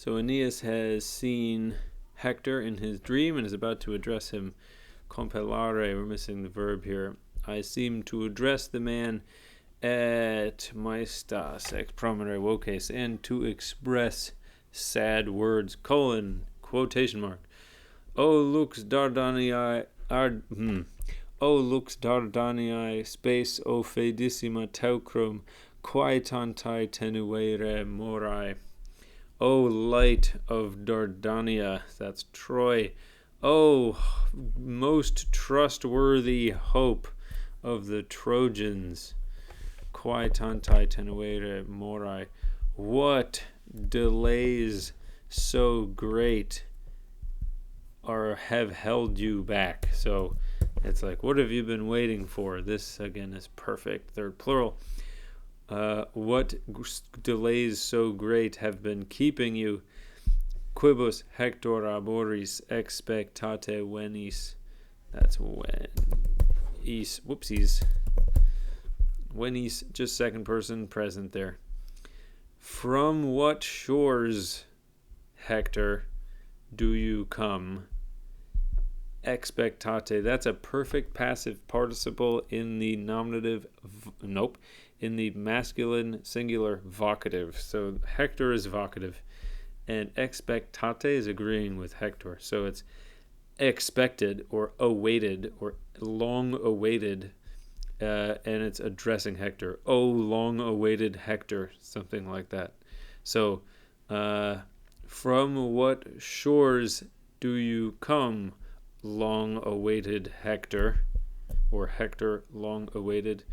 So Aeneas has seen Hector in his dream and is about to address him. Compellare, we're missing the verb here. I seem to address the man et maestas ex promere voces, and to express sad words, quotation mark. O lux Dardanii, O lux Dardanii, space o fedissima teucrum, quaetantai tenuere morai. O light of Dardania, that's Troy. O most trustworthy hope of the Trojans, quaetantai tenuere morai. What delays so great have held you back? So it's like, what have you been waiting for? This again is perfect, third plural. What delays so great have been keeping you? Quibus Hector arboris expectate venis. That's when. Whoopsies. Venis, just second person present there. From what shores, Hector, do you come? Expectate. That's a perfect passive participle in the nominative. In the masculine singular vocative. So Hector is vocative, and expectate is agreeing with Hector. So it's expected or awaited or long awaited, and it's addressing Hector. Oh, long awaited Hector, something like that. So from what shores do you come, long awaited Hector, or Hector long awaited?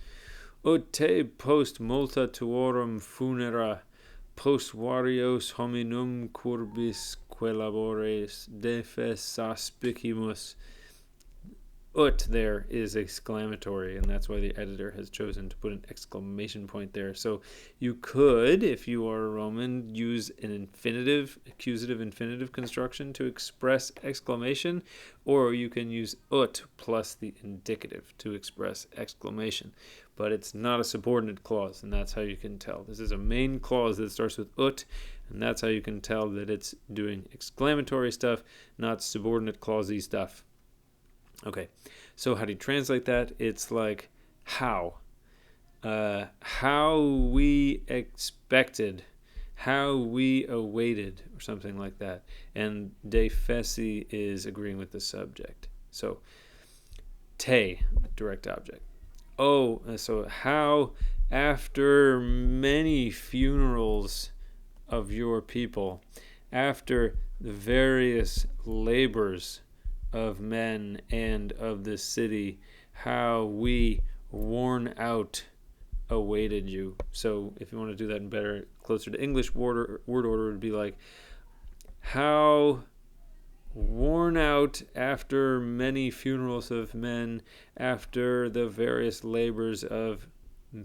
Ut te post multa tuorum funera, post varios hominum curbis quelabores defes aspicimus. Ut there is exclamatory, and that's why the editor has chosen to put an exclamation point there. So you could, if you are a Roman, use an infinitive, accusative infinitive construction to express exclamation, or you can use ut plus the indicative to express exclamation. But it's not a subordinate clause, and that's how you can tell. This is a main clause that starts with ut, and that's how you can tell that it's doing exclamatory stuff, not subordinate clausey stuff. Okay, so how do you translate that? It's like how we expected, how we awaited, or something like that. And defesi is agreeing with the subject. So te, direct object. Oh, so how after many funerals of your people, after the various labors of men and of the city, how we worn out awaited you. So if you want to do that in better, closer to English word order, it would be like, how worn out after many funerals of men, after the various labors of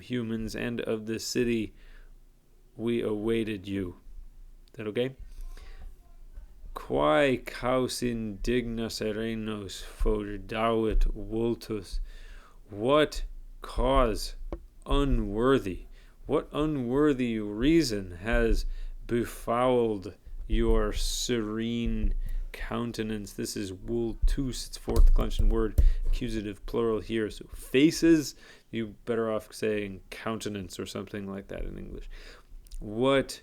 humans and of the city, we awaited you. Is that okay? Quae caus indigna serenos fordavit vultus. What cause unworthy, what unworthy reason has befouled your serene countenance? This is vultus, it's fourth declension word, accusative plural here. So faces, you better off saying countenance or something like that in English. What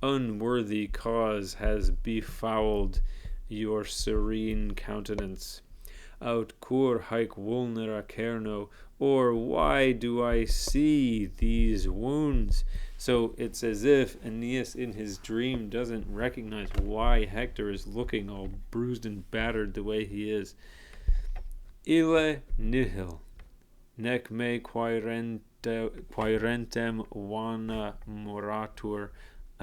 unworthy cause has befouled your serene countenance? Aut cur haec vulnera cerno, or why do I see these wounds? So it's as if Aeneas in his dream doesn't recognize why Hector is looking all bruised and battered the way he is. Ille nihil, nec me quaerentem vana moratur.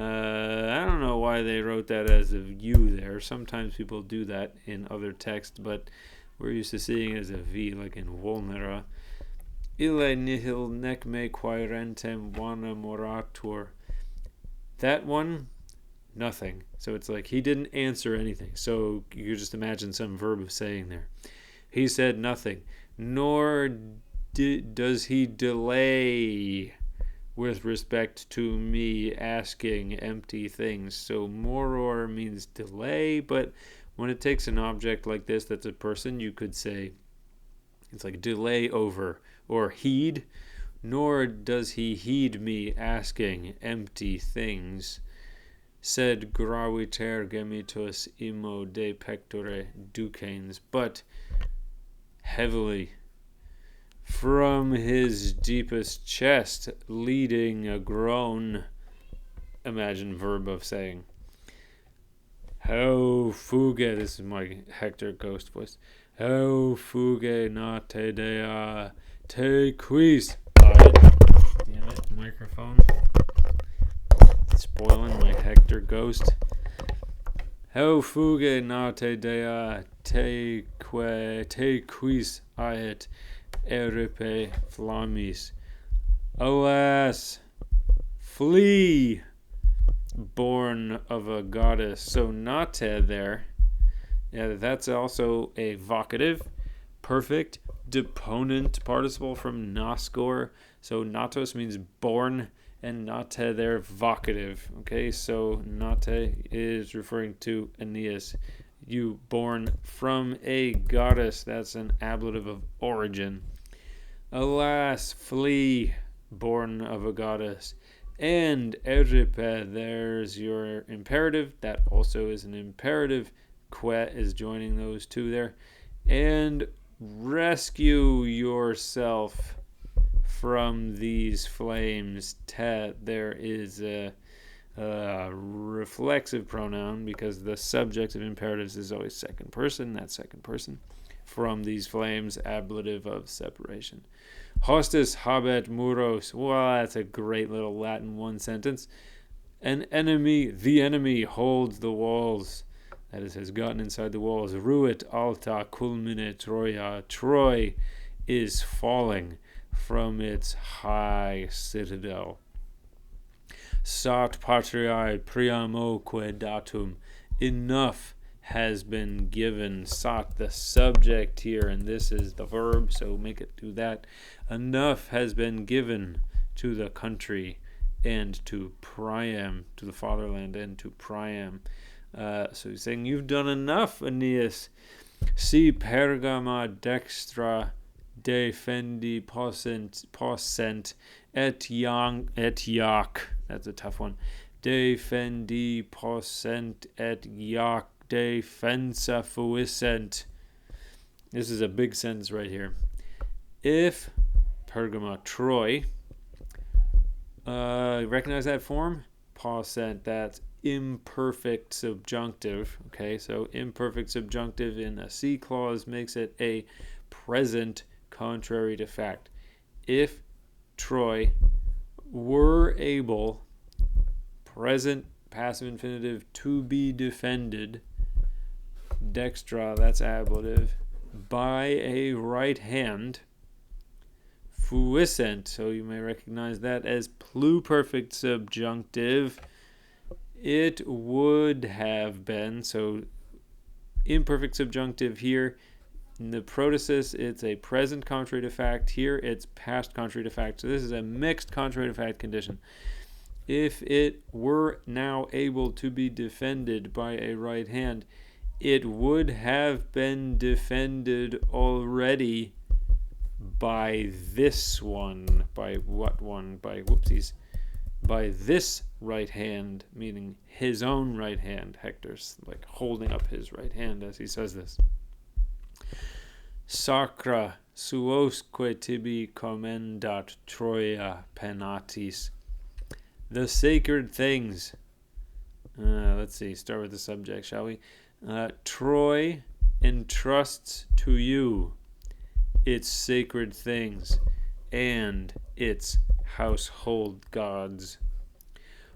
I don't know why they wrote that as a U there. Sometimes people do that in other texts, but we're used to seeing it as a V, like in vulnera. Ille nihil nec me quaerentem vana moratur. That one, nothing. So it's like he didn't answer anything. So you just imagine some verb of saying there. He said nothing, nor does he delay with respect to me asking empty things. So moror means delay, but when it takes an object like this that's a person, you could say it's like delay over or heed. Nor does he heed me asking empty things. Sed graviter gemitus imo de pectore ducens, but heavily from his deepest chest, leading a groan. Imagine verb of saying. How fuge, this is my Hector ghost voice. How fuge nate dea te quis. Damn it, microphone. Spoiling my Hector ghost. How fuge nate dea te quis aet eripe flammis. Alas, flee, born of a goddess. So nate there, yeah, that's also a vocative, perfect, deponent participle from naskor. So natos means born, and nate there vocative. Okay, so nate is referring to Aeneas. You born from a goddess. That's an ablative of origin. Alas, flee, born of a goddess. And eripe, there's your imperative. That also is an imperative. Que is joining those two there. And rescue yourself from these flames. Te, there is a reflexive pronoun because the subject of imperatives is always second person. That's second person. From these flames, ablative of separation. Hostis habet muros. Well, that's a great little Latin one sentence. An enemy, the enemy, holds the walls. That is, has gotten inside the walls. Ruit alta culmine Troia. Troy is falling from its high citadel. Sat patriae priamoque datum. Enough has been given. Sat, the subject here, and this is the verb, so make it do that. Enough has been given to the country and to Priam, to the fatherland, and to Priam. So he's saying, you've done enough, Aeneas. Si Pergama dextra defendi possent et iac. That's a tough one. Defendi possent et iac defensa fuissent. This is a big sentence right here. If Pergama, Troy, recognize that form? Possent, that's imperfect subjunctive. Okay, so imperfect subjunctive in a C clause makes it a present contrary to fact. If Troy were able, present passive infinitive, to be defended, dextra, that's ablative, by a right hand, fuissent, so you may recognize that as pluperfect subjunctive, it would have been, so imperfect subjunctive here, in the protasis, it's a present contrary to fact. Here, it's past contrary to fact. So this is a mixed contrary to fact condition. If it were now able to be defended by a right hand, it would have been defended already by this one. By what one? By this right hand, meaning his own right hand. Hector's like holding up his right hand as he says this. Sacra suosque tibi commendat Troia penatis. The sacred things. Let's see, start with the subject, shall we? Troy entrusts to you its sacred things and its household gods.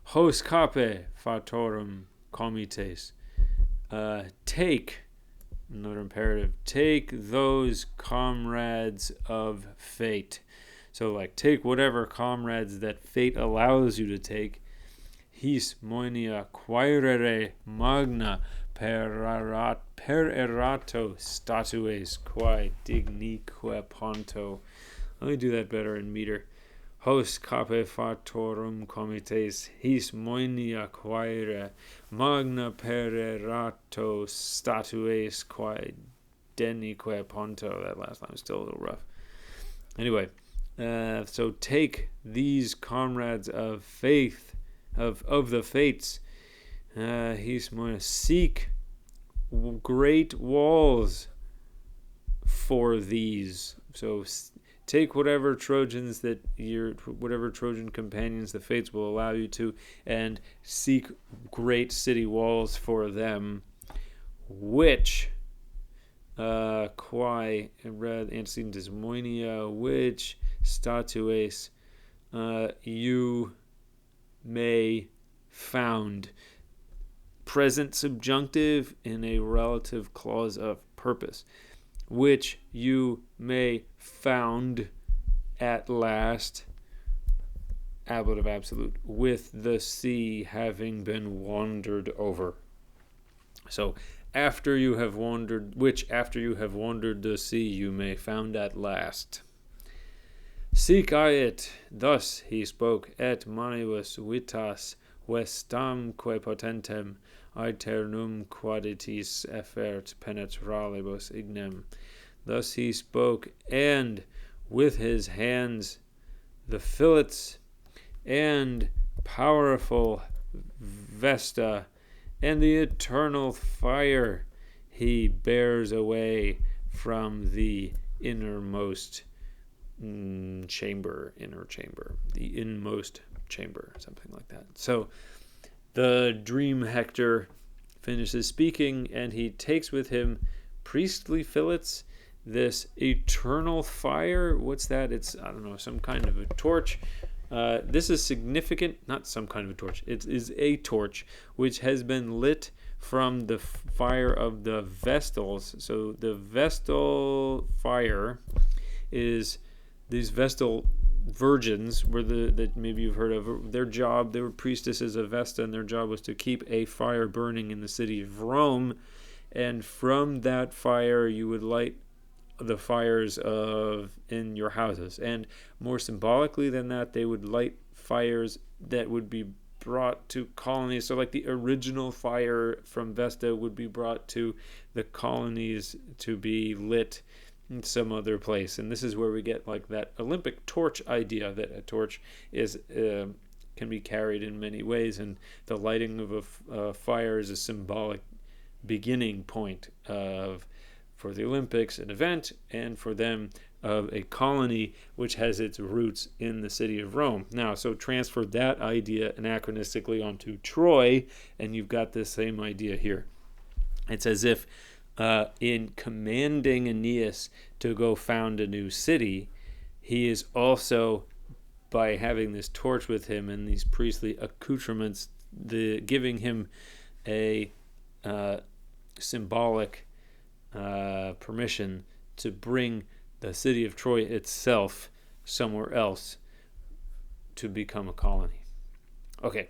Hos cape fatorum comites. Take, another imperative, take those comrades of fate. So like take whatever comrades that fate allows you to take. His moenia quaerere magna per erato statues quae dignique ponto. Let me do that better in meter. hos cape fatorum comites his moenia quaere magna pererato statues quae denique ponto. That last line is still a little rough. Anyway, so take these comrades of faith, of the fates, his moenia, seek great walls for these. So take whatever Trojan companions the fates will allow you to, and seek great city walls for them, which quae antecedentes moenia, which statues you may found. Present subjunctive in a relative clause of purpose. Which you may found at last, ablative absolute, with the sea having been wandered over. So after you have wandered the sea you may found at last. Sic I it, thus he spoke, et manibus vitas vestamque potentem aeternum quaditis effert penetralibus ignem. Thus he spoke, and with his hands the fillets and powerful Vesta and the eternal fire he bears away from the innermost chamber, the inmost chamber, something like that. So the dream Hector finishes speaking, and he takes with him priestly fillets, this eternal fire. What's that? It's, I don't know, some kind of a torch. This is significant, not some kind of a torch. It is a torch which has been lit from the fire of the Vestals. So the Vestal fire is these Vestal virgins were that maybe you've heard of. Their job, they were priestesses of Vesta, and their job was to keep a fire burning in the city of Rome, and from that fire you would light the fires in your houses. And more symbolically than that, they would light fires that would be brought to colonies. So like the original fire from Vesta would be brought to the colonies to be lit in some other place. And this is where we get like that Olympic torch idea, that a torch is can be carried in many ways, and the lighting of a fire is a symbolic beginning point for the Olympics, an event, and for them of a colony which has its roots in the city of Rome. Now, so transfer that idea anachronistically onto Troy, and you've got this same idea here. It's as if in commanding Aeneas to go found a new city, he is also, by having this torch with him and these priestly accoutrements, giving him a symbolic permission to bring the city of Troy itself somewhere else to become a colony. Okay.